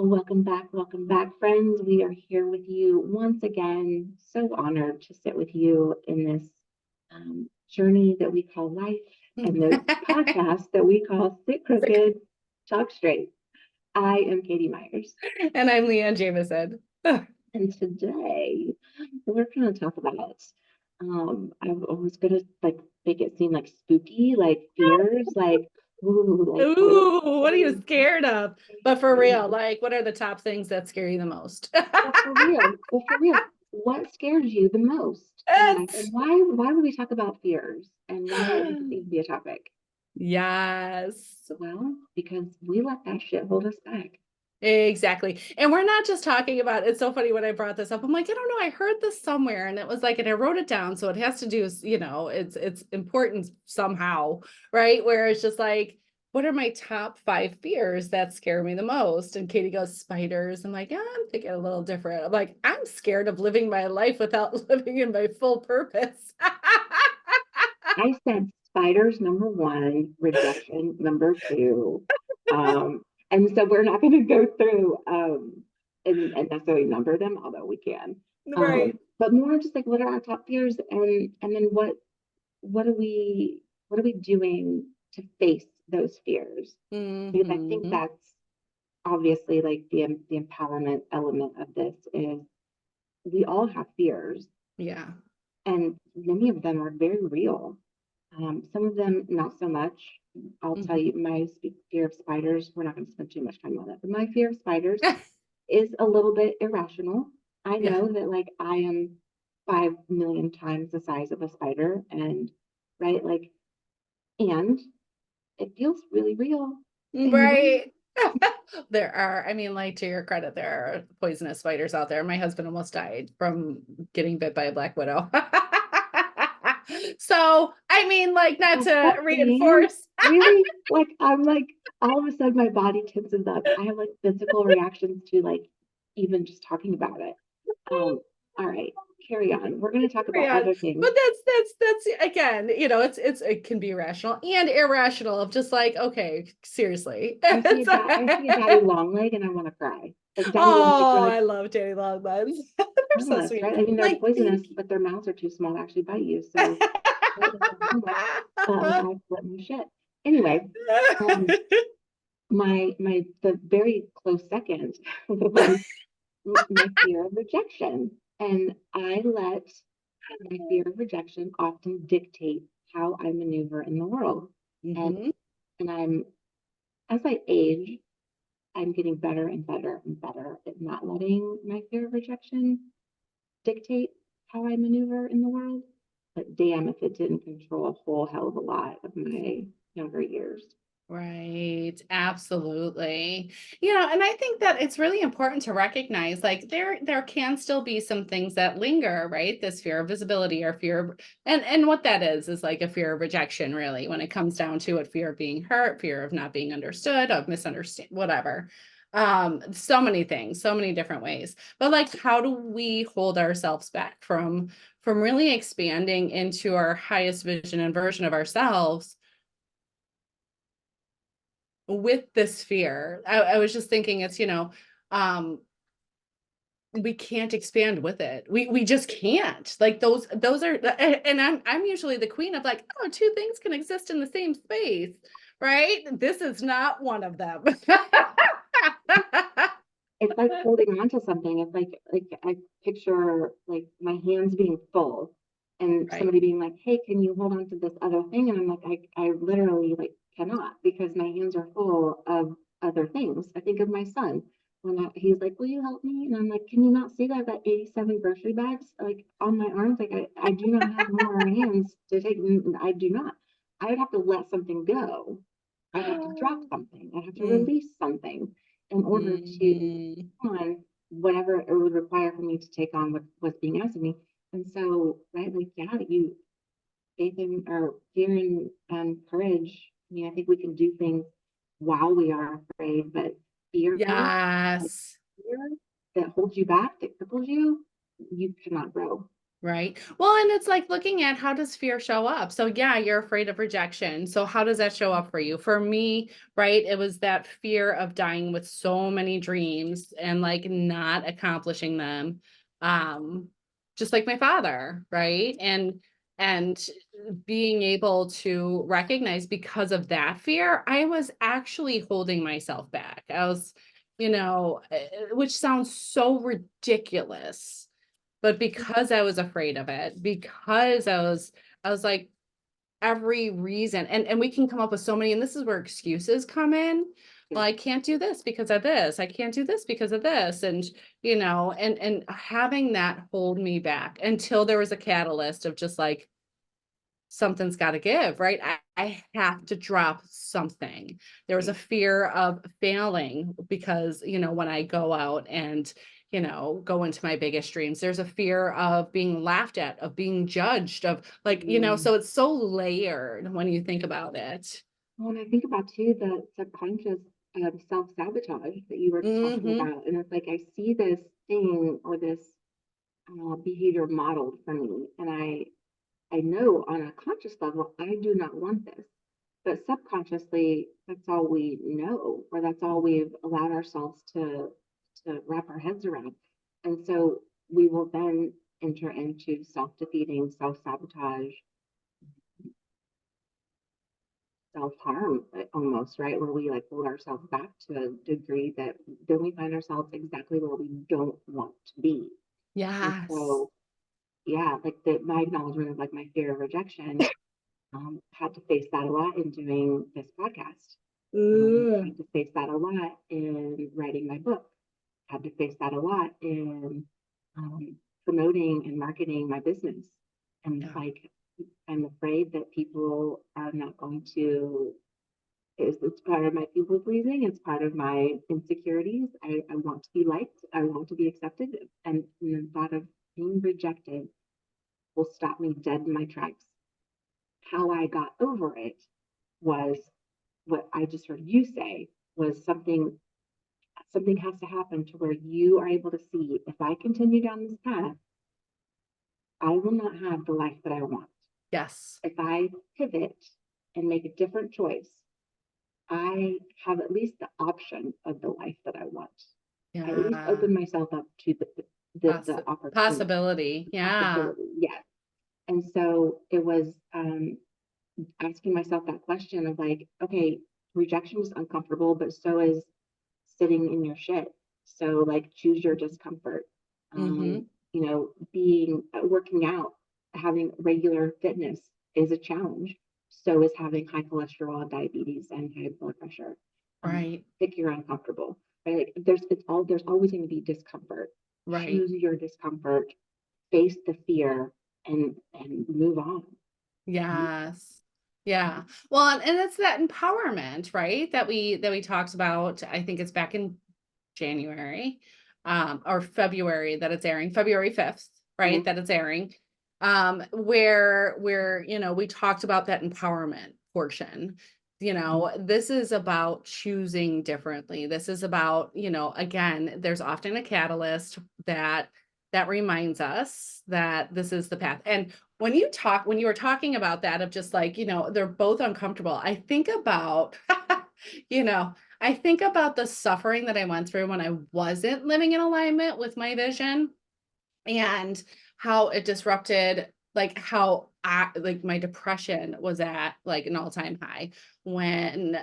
Welcome back, friends. We are here with you once again. So honored to sit with you in this journey that we call life and this podcast that we call Sit Crooked, Talk Straight. I am Katie Myers. And I'm Leanne Jameson. And today we're going to talk about, I was going to make it seem like spooky, like fears, Ooh, what are you scared of? But for real, what are the top things that scare you the most? For real, what scares you the most? And why would we talk about fears? And why does it need to be a topic? Yes. Well, because we let that shit hold us back. Exactly. And we're not just talking about, it's so funny when I brought this up. I'm like, I don't know, I heard this somewhere and it was like, and I wrote it down. So it has to do, it's important somehow, right? Where it's just like, what are my top 5 fears that scare me the most? And Katie goes, spiders. I'm like, I'm thinking a little different. I'm like, I'm scared of living my life without living in my full purpose. I said spiders, number 1, rejection, number 2. And so we're not going to go through and necessarily number them, although we can. Right. But more just like what are our top fears, and then what are we doing to face those fears? Because I think that's obviously like the empowerment element of this is we all have fears. Yeah. And many of them are very real. Some of them not so much. I'll tell you my fear of spiders. We're not going to spend too much time on that, but my fear of spiders is a little bit irrational. I know that like I am 5 million times the size of a spider, and right, like, and it feels really real. Right. There are, I mean, like to your credit, there are poisonous spiders out there. My husband almost died from getting bit by a black widow. So, I mean, like, not to reinforce. Really? Like, I'm like, all of a sudden my body tenses up. I have like physical reactions to like even just talking about it. All right, carry on. We're going to talk about other things. But that's again, it can be rational and irrational of just like, okay, seriously. I see a daddy long leg and I want to cry. Like daddy I love daddy long legs. They're so sweet. Right? I mean, they're like, poisonous, but their mouths are too small to actually bite you. So I flip my shit. Anyway, the very close second was my fear of rejection. And I let my fear of rejection often dictate how I maneuver in the world. And I'm, as I age, I'm getting better and better and better at not letting my fear of rejection dictate how I maneuver in the world. But damn, if it didn't control a whole hell of a lot of my younger years. Right. Absolutely. And I think that it's really important to recognize like there can still be some things that linger, right? This fear of visibility or fear of, and what that is like a fear of rejection, really, when it comes down to it, fear of being hurt, fear of not being understood, of misunderstand, whatever. So many things, so many different ways. But like, how do we hold ourselves back from really expanding into our highest vision and version of ourselves with this fear? I was just thinking it's, we can't expand with it. We just can't. Like those are, and I'm usually the queen of like, oh, 2 things can exist in the same space, right? This is not one of them. It's like holding on to something. It's like I picture like my hands being full and somebody being like, hey, can you hold on to this other thing? And I'm like, I literally like cannot, because my hands are full of other things. I think of my son when he's like, will you help me? And I'm like, can you not see that I've got 87 grocery bags like on my arms? Like I do not have more hands to take. I do not. I would have to let something go. I'd have to drop something. I'd have to release something in order to on whatever it would require for me to take on what's being asked of me. And so, right, like, yeah, you faith in or fear and courage. I mean, I think we can do things while we are afraid, but fear, yes, fear that holds you back, that cripples you, you cannot grow. Right. Well, and it's like looking at how does fear show up? So yeah, you're afraid of rejection. So how does that show up for you? For me, right, it was that fear of dying with so many dreams and like not accomplishing them. Um, just like my father, right? And being able to recognize because of that fear, I was actually holding myself back. I was, which sounds so ridiculous, but because I was afraid of it, because I was like, every reason, and we can come up with so many, and this is where excuses come in. Yeah. Well, I can't do this because of this. I can't do this because of this. And, and having that hold me back until there was a catalyst of just like, something's got to give, right? I have to drop something. There was a fear of failing because, when I go out and, go into my biggest dreams, there's a fear of being laughed at, of being judged, of like, Mm. so it's so layered when you think about it. Well, and I think about too the subconscious self-sabotage that you were talking Hmm. about. And it's like I see this thing or this behavior modeled for me. And I know on a conscious level, I do not want this. But subconsciously, that's all we know, or that's all we've allowed ourselves to wrap our heads around. And so we will then enter into self-defeating, self-sabotage, self-harm almost, right? Where we like hold ourselves back to a degree that then we find ourselves exactly where we don't want to be. And Yes. so yeah, like my acknowledgement of like my fear of rejection, had to face that a lot in doing this podcast. Ugh. Had to face that a lot in writing my book. Had to face that a lot in promoting and marketing my business. And it's Yeah. like I'm afraid that people are not going to. It's part of my people pleasing. It's part of my insecurities. I want to be liked. I want to be accepted. And the thought of being rejected will stop me dead in my tracks. How I got over it was what I just heard you say was something has to happen to where you are able to see if I continue down this path, I will not have the life that I want. Yes. If I pivot and make a different choice, I have at least the option of the life that I want. I at least Yeah. open myself up to the opportunity, Possibility. the Yeah. possibility. Yes. And so it was asking myself that question of like, okay, rejection is uncomfortable, but so is sitting in your shit. So like choose your discomfort. Mm-hmm. Being working out, having regular fitness is a challenge. So is having high cholesterol, diabetes, and high blood pressure. Right. Think you're uncomfortable. Right? Like there's always going to be discomfort. Right. Choose your discomfort, face the fear, and move on. Mhm. Yes. Yeah. Well, and it's that empowerment, right? That we talked about. I think it's back in January, or February that it's airing, February 5th, right? Mhm. That it's airing. Where, we talked about that empowerment portion. This is about choosing differently. This is about, again, there's often a catalyst that reminds us that this is the path. And when you were talking about that of just like, they're both uncomfortable, you know, I think about the suffering that I went through when I wasn't living in alignment with my vision, and how it disrupted, like how like my depression was at like an all-time high, when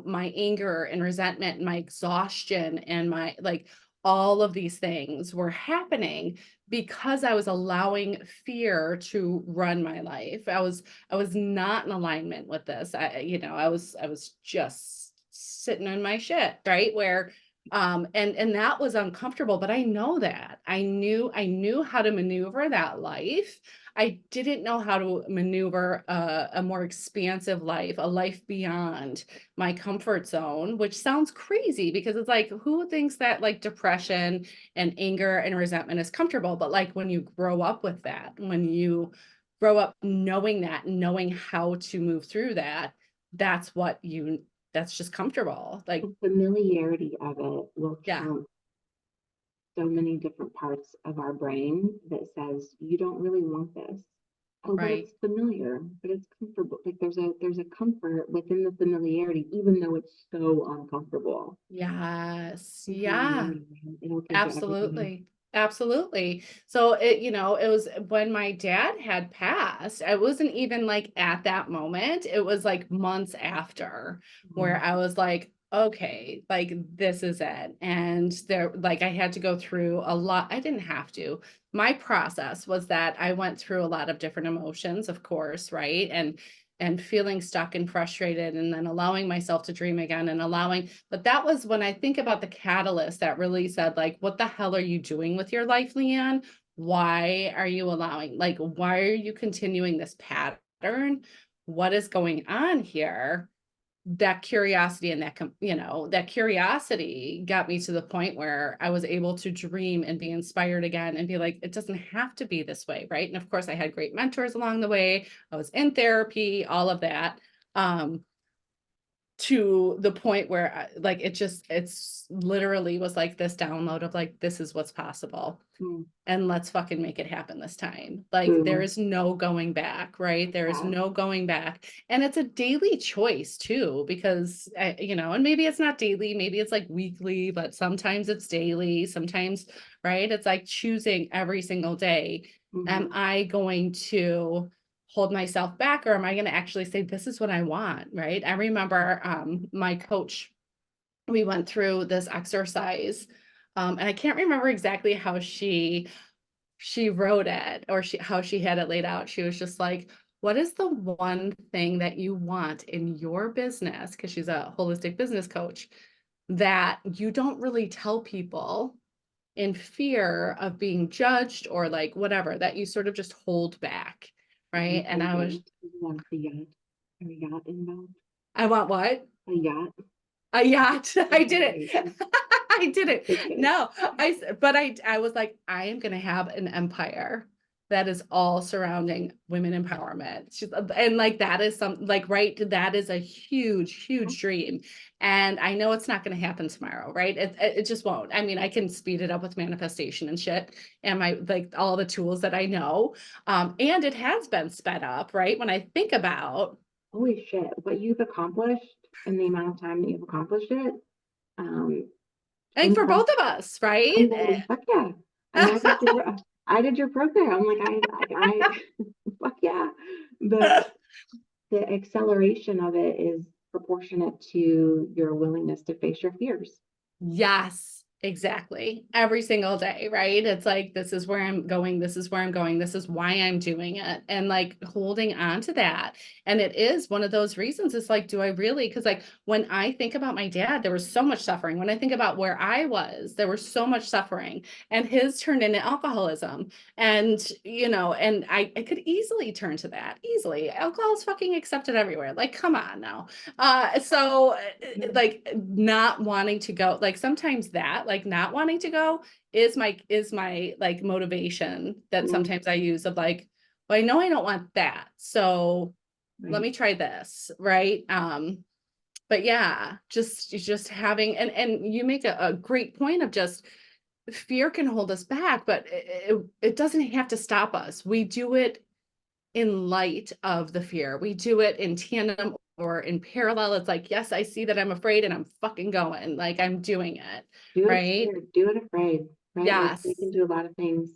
my anger and resentment and my exhaustion and my like all of these things were happening because I was allowing fear to run my life. I was not in alignment with this. I was just sitting in my shit, right? Where and that was uncomfortable, but I know that. I knew how to maneuver that life. I didn't know how to maneuver a more expansive life, a life beyond my comfort zone, which sounds crazy because it's like, who thinks that like depression and anger and resentment is comfortable? But like when you grow up with that, when you grow up knowing that, knowing how to move through that, that's what that's just comfortable. Like, The familiarity of it will yeah. count so many different parts of our brain that says you don't really want this. Oh, but Right. it's familiar, but it's comfortable. Like there's a comfort within the familiarity, even though it's so uncomfortable. Yes. Something in Yeah. learning, it'll give you everything. Absolutely. Absolutely. So it was when my dad had passed, I wasn't even like at that moment. It was like months after where I was like, okay, like this is it. And there, like I had to go through a lot. I didn't have to. My process was that I went through a lot of different emotions, of course, right? And feeling stuck and frustrated, and then allowing myself to dream again and allowing, but that was when I think about the catalyst that really said, like, what the hell are you doing with your life, Leanne? Why are you allowing, like, why are you continuing this pattern? What is going on here? That curiosity and that curiosity got me to the point where I was able to dream and be inspired again and be like, it doesn't have to be this way, right? And of course, I had great mentors along the way. I was in therapy, all of that. To the point where like it's literally was like this download of like, this is what's possible, Mm, and let's fucking make it happen this time. Like there boom. is no going back, right? There is Yeah. no going back. And it's a daily choice too, because and maybe it's not daily, maybe it's like weekly, but sometimes it's daily, sometimes, right? It's like choosing every single day. Am Mhm. I going to hold myself back, or am I going to actually say, this is what I want, right? I remember my coach, we went through this exercise, and I can't remember exactly how she wrote it, or how she had it laid out. She was just like, what is the one thing that you want in your business? Because she's a holistic business coach, that you don't really tell people in fear of being judged, or like whatever, that you sort of just hold back. Right. And I I was, don't want the yacht. A yacht involved. I want what? A yacht. A yacht. I did it. Corporation. I did it. Just kidding. No, but I was like, I am going to have an empire that is all surrounding women empowerment. And like, that is like, right. That is a huge, huge dream. And I know it's not going to happen tomorrow, right? It just won't. I mean, I can speed it up with manifestation and shit, and my, like all the tools that I know. And it has been sped up, right? When I think about, Holy shit, what you've accomplished in the amount of time that you've accomplished it. Um, I think for incredible. both of us, right? Unbelievable. Fuck yeah. I mean, I did your program. Like fuck yeah. The the acceleration of it is proportionate to your willingness to face your fears. Yes, exactly. Every single day, right? It's like, this is where I'm going. This is where I'm going. This is why I'm doing it. And like holding on to that. And it is one of those reasons. It's like, do I really? Because like when I think about my dad, there was so much suffering. When I think about where I was, there was so much suffering. And his turned into alcoholism. And, and I could easily turn to that. Easily. Alcohol is fucking accepted everywhere. Like, come on now. Like not wanting to go, like sometimes that, like not wanting to go is my like motivation that Mm, sometimes I use of like, well, I know I don't want that. So let right. me try this. Right. But yeah, just having, and you make a great point of just fear can hold us back, but it doesn't have to stop us. We do it in light of the fear. We do it in tandem or in parallel. It's like, yes, I see that I'm afraid and I'm fucking going. Like I'm doing it. Do it Right. scared, do it afraid, right? Like we Yes. can do a lot of things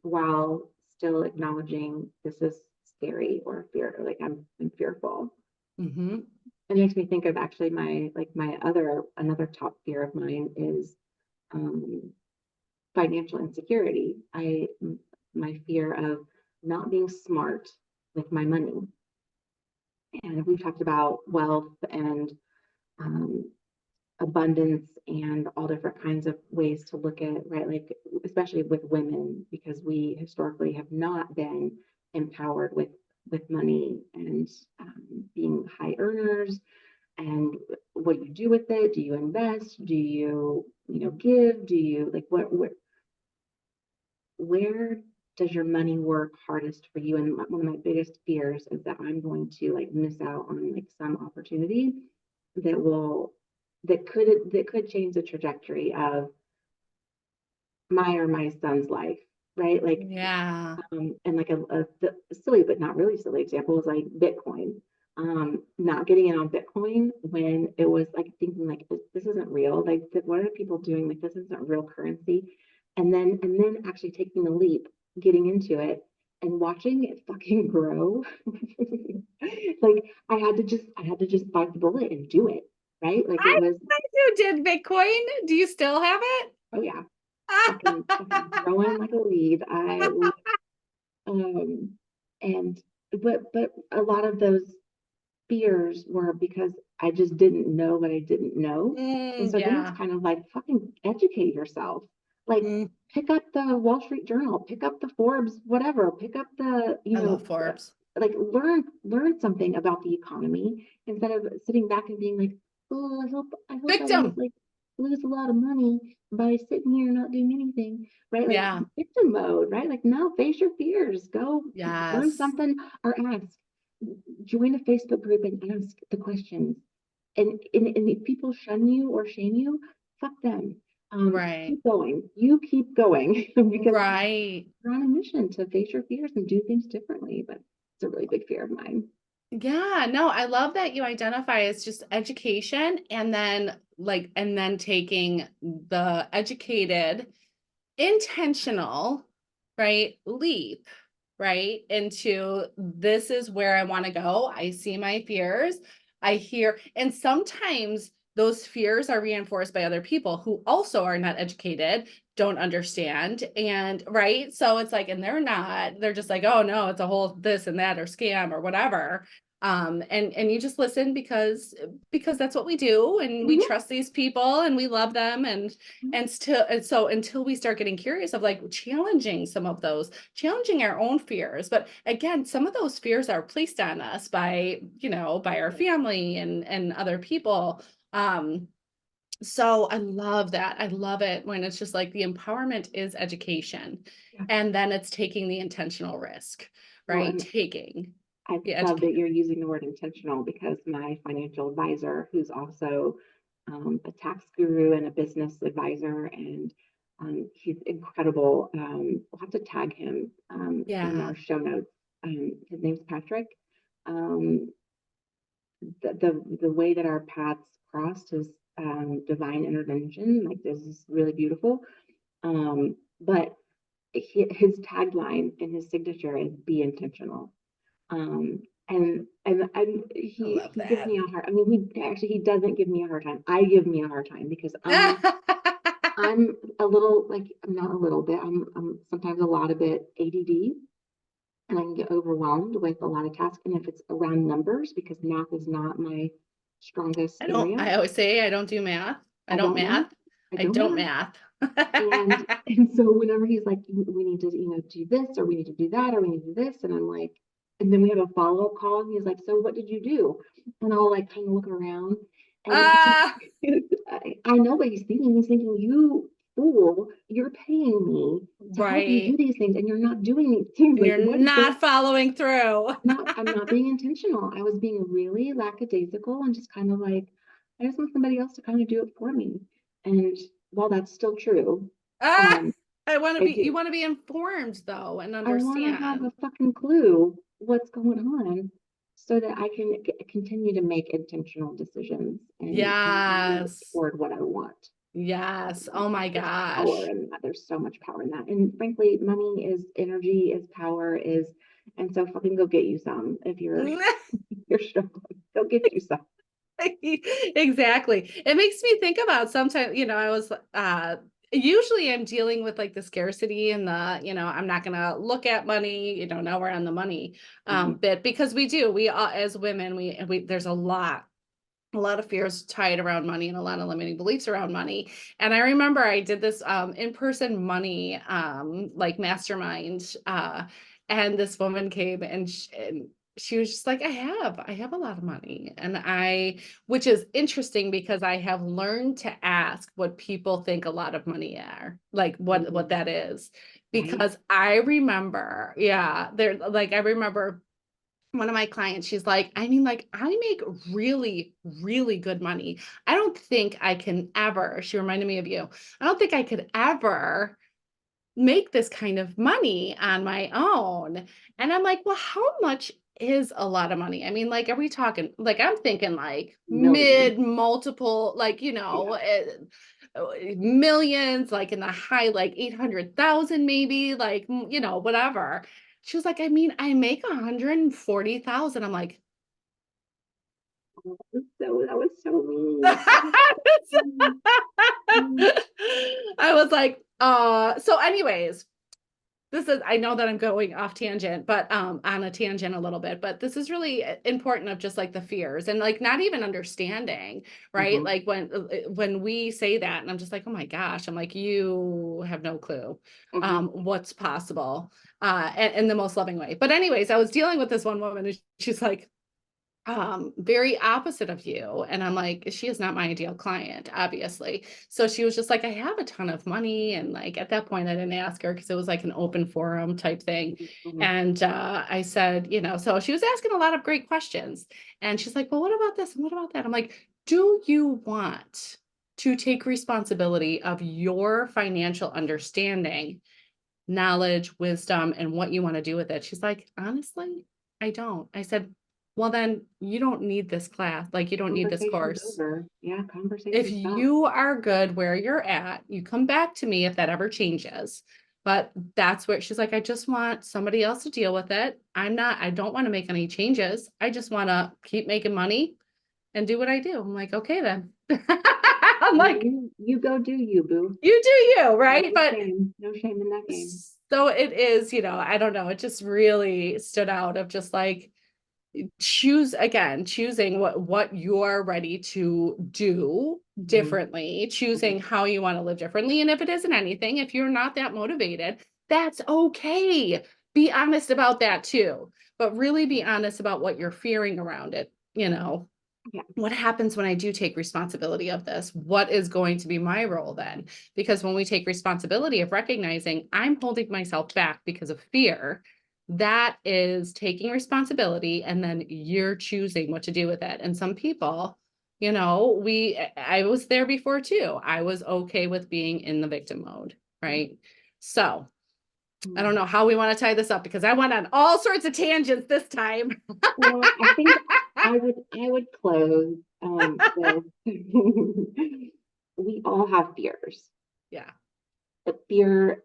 while still acknowledging this is scary or fear, like I'm fearful. Mm-hmm. It makes me think of actually my another top fear of mine is um, financial insecurity. My fear of not being smart with my money. And we've talked about wealth and um, abundance and all different kinds of ways to look at, right? Like, especially with women, because we historically have not been empowered with money and being high earners. And what do you do with it? Do you invest? Do you give? Do you like where does your money work hardest for you? And one of my biggest fears is that I'm going to like miss out on like some opportunity that will that could change the trajectory of my or my son's life, right? Like, Yeah. and like a silly but not really silly example is like Bitcoin. Not getting in on Bitcoin when it was like thinking like this isn't real. Like, what are people doing? Like, this isn't real currency. And then actually taking the leap, getting into it, and watching it fucking grow. Like, I had to just bite the bullet and do it. Right? Like, it I was, you did Bitcoin. Do you still have it? oh yeah, fucking growing like a weed. Um, and but a lot of those fears were because I just didn't know what I didn't know. And so then it's Yeah. kind of like fucking educate yourself. Like, Mm, pick up the Wall Street Journal, pick up the Forbes, whatever, pick up the, I love Forbes. like, learn something about the economy instead of sitting back and being like, oh, I hope I don't Victim. like lose a lot of money by sitting here not doing anything. Right? Like, Yeah. victim mode, right? Like, no, face your fears, go learn Yes. something or ask. Join a Facebook group and ask the questions. And if people shun you or shame you, fuck them. Right. Keep going. You keep going because Right. you're on a mission to face your fears and do things differently. But it's a really big fear of mine. Yeah, no, I love that you identify as just education and then taking the educated, intentional, right, leap, right, into this is where I want to go. I see my fears. I hear, and sometimes those fears are reinforced by other people who also are not educated, don't understand, and right. So it's like, and they're just like, oh no, it's a whole this and that or scam or whatever. And you just listen because that's what we do, and we Mhm. trust these people and we love them, and so until we start getting curious of like challenging some of those, challenging our own fears. But again, some of those fears are placed on us by, by our family and other people. Um, so I love that. I love it when it's just like the empowerment is education, Yeah. and then it's taking the intentional risk, Well, right? and Taking I the love that education. you're using the word intentional because my financial advisor, who's also a tax guru and a business advisor, and he's incredible. We'll have to tag him in Yeah. our show notes. His name's Patrick. Um, the way that our paths crossed is divine intervention. Like, this is really beautiful. But his tagline and his signature is "Be intentional." Um, and I love he gives that. me a hard. I mean, he doesn't give me a hard time. I give me a hard time because I'm a little, like, I'm not a little bit. I'm sometimes a lot of bit ADD, and I can get overwhelmed with a lot of tasks. And if it's around numbers, because math is not my strongest area, I always say I don't do math. I I don't don't math. math. I I don't don't math. math. And so whenever he's like, we need to, do this, or we need to do that, or we need to do this, and I'm like, and then we have a follow-up call, and he's like, so what did you do? And I'll like kind of look around, and Ah, I know what he's thinking. He's thinking, you fool, you're paying me to help you do right. these things, and you're not doing these things. And Like, you're what? not following through. I'm not being intentional. I was being really lackadaisical and just kind of like, I just want somebody else to kind of do it for me. And while that's still true, Ah, um, you I do. want to be informed though and I want to have understand. a fucking clue what's going on so that I can continue to make intentional decisions and move Yes. toward what I want. Yes. Oh my There's power gosh. in that. There's so much power in that. And frankly, money is energy, is power, and so fucking go get you some if you're struggling. Go get you some. Exactly. It makes me think about sometimes, I was usually I'm dealing with like the scarcity and I'm not gonna look at money, now we're on the money Mhm. bit, because we all as women, we there's a lot of fears tied around money and a lot of limiting beliefs around money. And I remember I did this in-person money like mastermind, and this woman came and she was just like, I have a lot of money. And which is interesting because I have learned to ask what people think a lot of money are, like what Mhm. that is. Right? Because I remember, yeah, I remember one of my clients, she's like, I mean, like, I make really, really good money. I don't think I can ever, she reminded me of you. I don't think I could ever make this kind of money on my own. And I'm like, well, how much is a lot of money? I mean, like, are we talking, like, I'm thinking like Millions. mid multiple, like, Yeah. millions, like in the high, like 800,000, maybe, like, whatever. She was like, I mean, I make 140,000. I'm like, That was so mean. That was so mean. Mm. I was like, so anyways, this is, I know that I'm going off tangent, but on a tangent a little bit, but this is really important of just like the fears and like not even understanding, right? Mhm. Like when we say that and I'm just like, oh my gosh, I'm like, you have no clue Mhm. what's possible in the most loving way. But anyways, I was dealing with this one woman and she's like, very opposite of you. And I'm like, she is not my ideal client, obviously. So she was just like, I have a ton of money. And like at that point, I didn't ask her because it was like an open forum type thing. Mhm. And I said, so she was asking a lot of great questions. And she's like, well, what about this? And what about that? I'm like, do you want to take responsibility of your financial understanding, knowledge, wisdom, and what you want to do with it? She's like, honestly, I don't. I said, well, then you don't need this class. Like, you don't need this Conversation's course. over. Yeah, If conversation stopped. you are good where you're at, you come back to me if that ever changes. But that's where she's like, I just want somebody else to deal with it. I don't want to make any changes. I just want to keep making money and do what I do. I'm like, okay, then. I'm like, You go do you, boo. you do you, right? No But shame. No shame in that game. so it is, I don't know. It just really stood out of just like choosing what you're ready to do Mhm. differently, choosing Mhm. how you want to live differently. And if it isn't anything, if you're not that motivated, that's okay. Be honest about that too. But really be honest about what you're fearing around it. Yeah. What happens when I do take responsibility of this? What is going to be my role then? Because when we take responsibility of recognizing I'm holding myself back because of fear, that is taking responsibility and then you're choosing what to do with it. And some people, I was there before too. I was okay with being in the victim mode, right? So I don't Mm. know how we want to tie this up because I went on all sorts of tangents this time. Well, I think I would close with we all have fears. Yeah. The fear,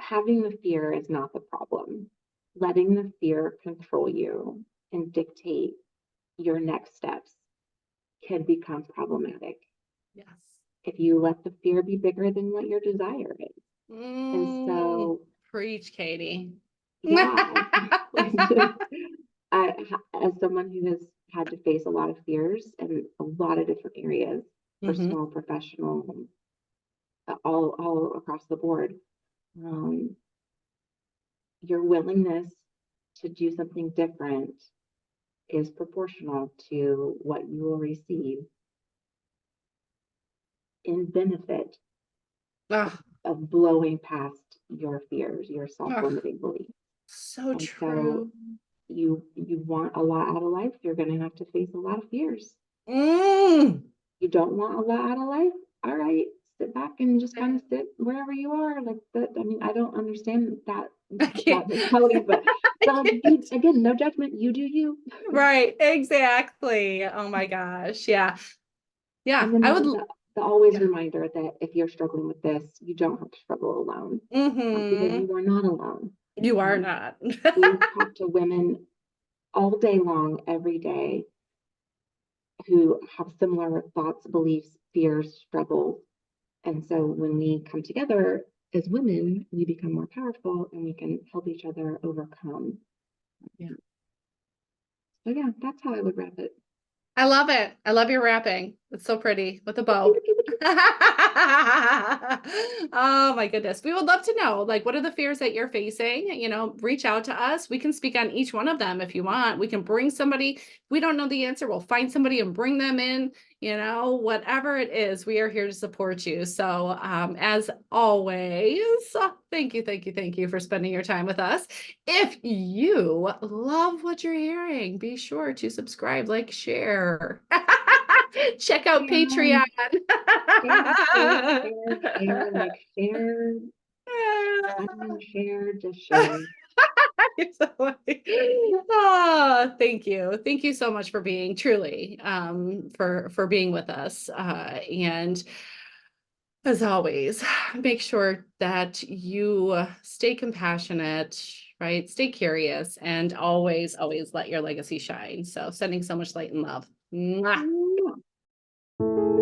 having the fear is not the problem. Letting the fear control you and dictate your next steps can become problematic Yes. if you let the fear be bigger than what your desire is. And Mm, so, preach, Katie. yeah, I just, as someone who has had to face a lot of fears in a lot of different areas, Hmm. personal, professional, all across the board, um, your willingness to do something different is proportional to what you will receive in benefit Oh, of blowing past your fears, your oh, self-limiting beliefs. so And so true. you want a lot out of life, you're going to have to face a lot of fears. Mm. You don't want a lot out of life, all right, sit back and just kind of sit wherever you are. Like that, I mean, I don't understand I that can't. mentality, but I so you, can't. again, no judgment. You do you. Right, exactly. Oh my gosh. Yeah. Yeah. And then I would. the always Yeah. reminder that if you're struggling with this, you don't have to struggle alone, because Hmm. you are not alone. You are Um, not. we talk to women all day long, every day, who have similar thoughts, beliefs, fears, struggles. And so when we come together as women, we become more powerful and we can help each other overcome. Yeah. So yeah, that's how I would wrap it. I love it. I love your wrapping. It's so pretty with a Thank you, bow. thank you, thank you. Oh my goodness. We would love to know, like, what are the fears that you're facing? Reach out to us. We can speak on each one of them if you want. We can bring somebody. If we don't know the answer, we'll find somebody and bring them in. Whatever it is, we are here to support you. So, as always, thank you for spending your time with us. If you love what you're hearing, be sure to subscribe, like, share. Check out And Patreon. share, share, share, share, like share. I don't want to share, just share. Thank you. Thank you so much for being truly for being with us. And as always, make sure that you stay compassionate, right? Stay curious and always, always let your legacy shine. So sending so much light and love. Mwah. Mm.